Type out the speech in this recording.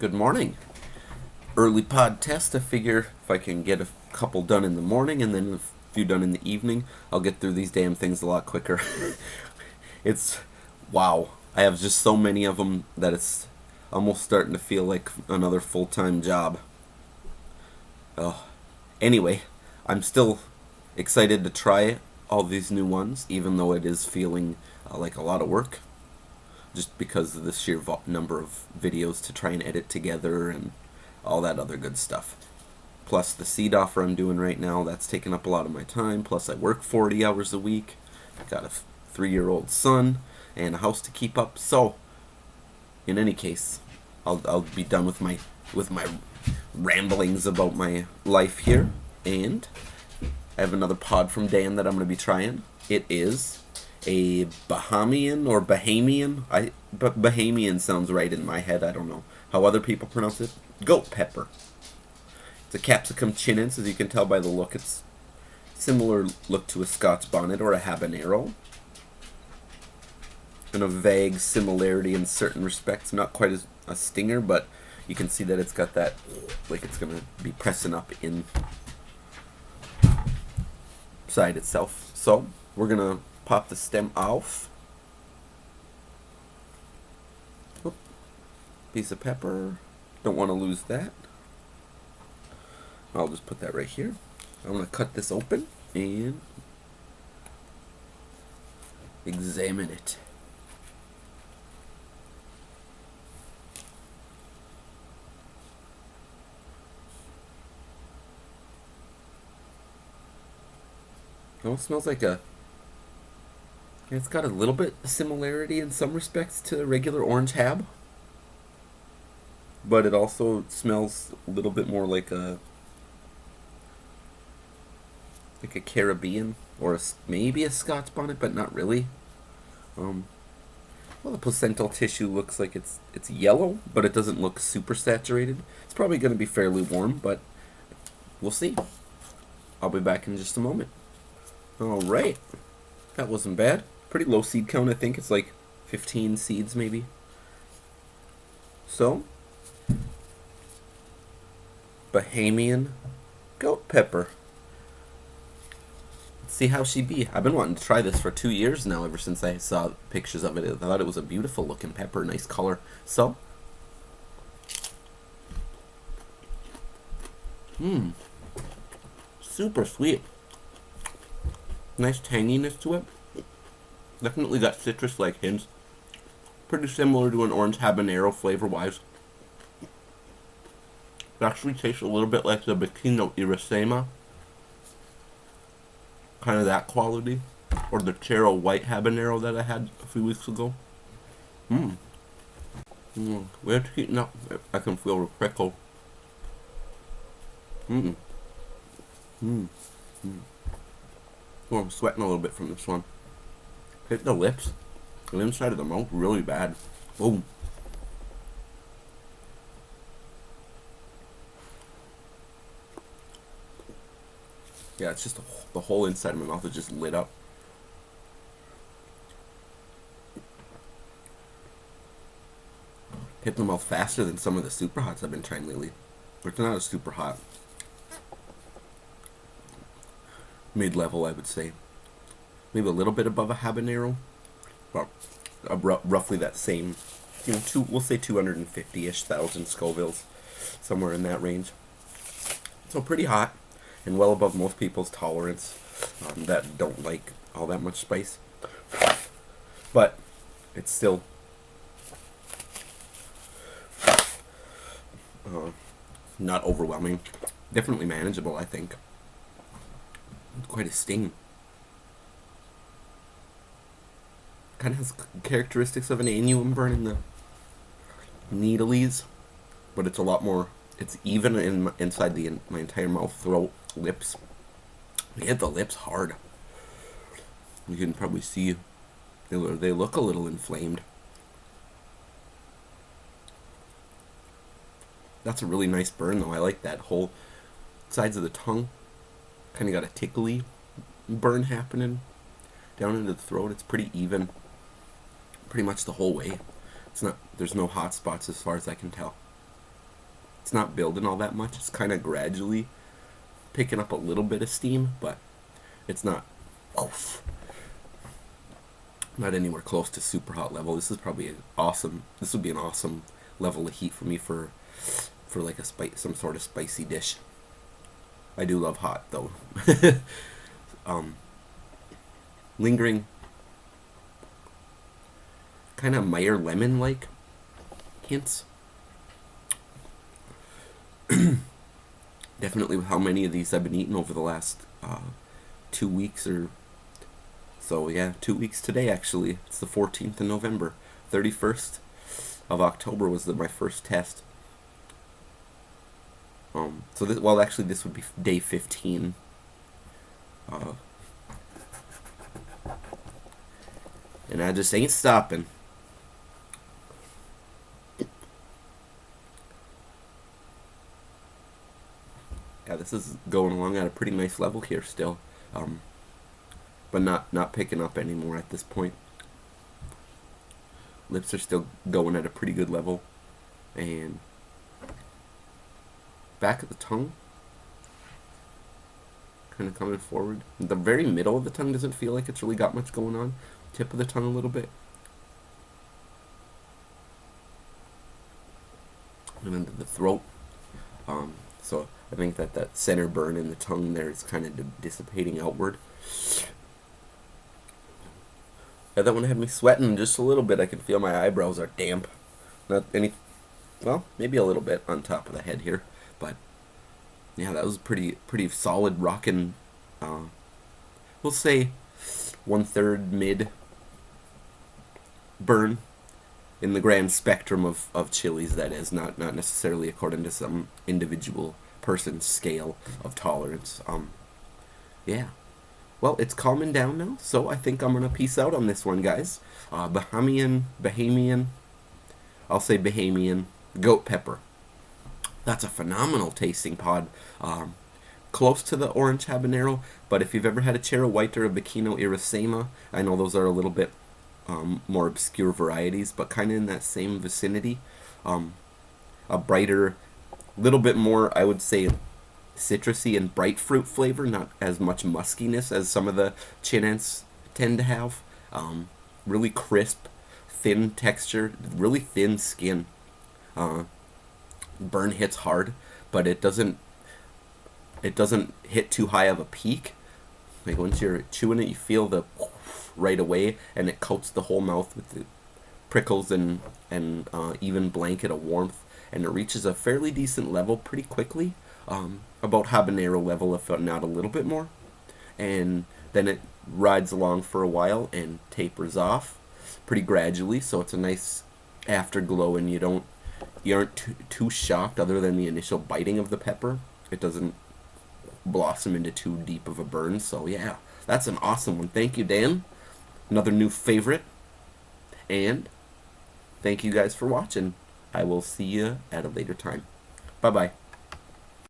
Good morning. Early pod test. I figure if I can get a couple done in the morning and then a few done in the evening, I'll get through these damn things a lot quicker. It's wow. I have just so many of them that it's almost starting to feel like another full-time job. Oh. Anyway, I'm still excited to try all these new ones, even though it is feeling like a lot of work, just because of the sheer number of videos to try and edit together and all that other good stuff. Plus the seed offer I'm doing right now, that's taking up a lot of my time. Plus I work 40 hours a week. I've got a 3-year-old son and a house to keep up. So, in any case, I'll be done with my ramblings about my life here. And I have another pod from Dan that I'm going to be trying. It is a Bahamian or Bahamian. But Bahamian sounds right in my head. I don't know how other people pronounce it. Goat pepper. It's a capsicum chinense, as you can tell by the look. It's similar look to a Scotch bonnet or a habanero, and a vague similarity in certain respects. Not quite as a stinger, but you can see that it's got that, like it's gonna be pressing up inside itself. So we're gonna pop the stem off. Oop. Piece of pepper. Don't want to lose that. I'll just put that right here. I'm gonna cut this open and examine it. Oh, it smells like it's got a little bit of similarity in some respects to regular orange hab, but it also smells a little bit more like a Caribbean or maybe a Scotch bonnet, but not really. Well, the placental tissue looks like it's yellow, but it doesn't look super saturated. It's probably going to be fairly warm, but we'll see. I'll be back in just a moment. Alright, that wasn't bad. Pretty low seed count, I think. It's like 15 seeds, maybe. So, Bahamian goat pepper. Let's see how she be. I've been wanting to try this for 2 years now, ever since I saw pictures of it. I thought it was a beautiful looking pepper, nice color. So, super sweet. Nice tanginess to it. Definitely got citrus-like hints. Pretty similar to an orange habanero flavor-wise. It actually tastes a little bit like the Bikino Irasema. Kind of that quality. Or the Chero white habanero that I had a few weeks ago. Where it's heating up, I can feel the prickle. Oh, I'm sweating a little bit from this one. Hit the lips, the inside of the mouth, really bad. Boom. Yeah, it's just the whole inside of my mouth is just lit up. Hit the mouth faster than some of the super hots I've been trying lately. It's not a super hot. Mid-level, I would say. Maybe a little bit above a habanero, but roughly that same, we'll say 250-ish thousand Scovilles, somewhere in that range. So pretty hot, and well above most people's tolerance that don't like all that much spice. But it's still not overwhelming. Definitely manageable, I think. Quite a sting. Kind of has characteristics of an annuum burn in the needlies, but it's a lot more. It's even inside my entire mouth, throat, lips. I hit the lips hard. You can probably see they look a little inflamed. That's a really nice burn, though. I like that whole sides of the tongue. Kind of got a tickly burn happening down into the throat. It's pretty even, pretty much the whole way. It's not. There's no hot spots as far as I can tell. It's not building all that much. It's kind of gradually picking up a little bit of steam, but it's not not anywhere close to super hot level. This is probably an awesome. This would be an awesome level of heat for me for like some sort of spicy dish. I do love hot though. Lingering, kind of Meyer lemon like hints. Definitely with how many of these I've been eating over the last 2 weeks or so. Yeah, 2 weeks today actually. It's the 14th of November. 31st of October was my first test. So this, well, actually, this would be day 15. And I just ain't stopping. Yeah, this is going along at a pretty nice level here still, but not picking up anymore at this point. Lips are still going at a pretty good level, and back of the tongue kind of coming forward. The very middle of the tongue doesn't feel like it's really got much going on. Tip of the tongue a little bit, and then the throat. So I think that center burn in the tongue there is kind of dissipating outward. Yeah, that one had me sweating just a little bit. I can feel my eyebrows are damp. Not any, well, maybe a little bit on top of the head here, but yeah, that was pretty solid rockin'. We'll say 1/3 mid burn in the grand spectrum of chilies. That is not necessarily according to some individual person's scale of tolerance. Yeah. Well, it's calming down now, so I think I'm gonna peace out on this one, guys. Bahamian, I'll say Bahamian goat pepper. That's a phenomenal tasting pod. Close to the orange habanero, but if you've ever had a Cerro White or a Bequino Iracema, I know those are a little bit more obscure varieties, but kind of in that same vicinity. A brighter, little bit more, I would say, citrusy and bright fruit flavor, not as much muskiness as some of the Chinense tend to have. Really crisp, thin texture, really thin skin. Burn hits hard, but it doesn't hit too high of a peak. Like once you're chewing it, you feel the right away, and it coats the whole mouth with the prickles and even blanket of warmth, and it reaches a fairly decent level pretty quickly, about habanero level, if not a little bit more, and then it rides along for a while and tapers off pretty gradually, so it's a nice afterglow, and you aren't too shocked other than the initial biting of the pepper. It doesn't blossom into too deep of a burn. So yeah, that's an awesome one. Thank you, Dan. Another new favorite. And thank you guys for watching. I will see you at a later time. Bye-bye.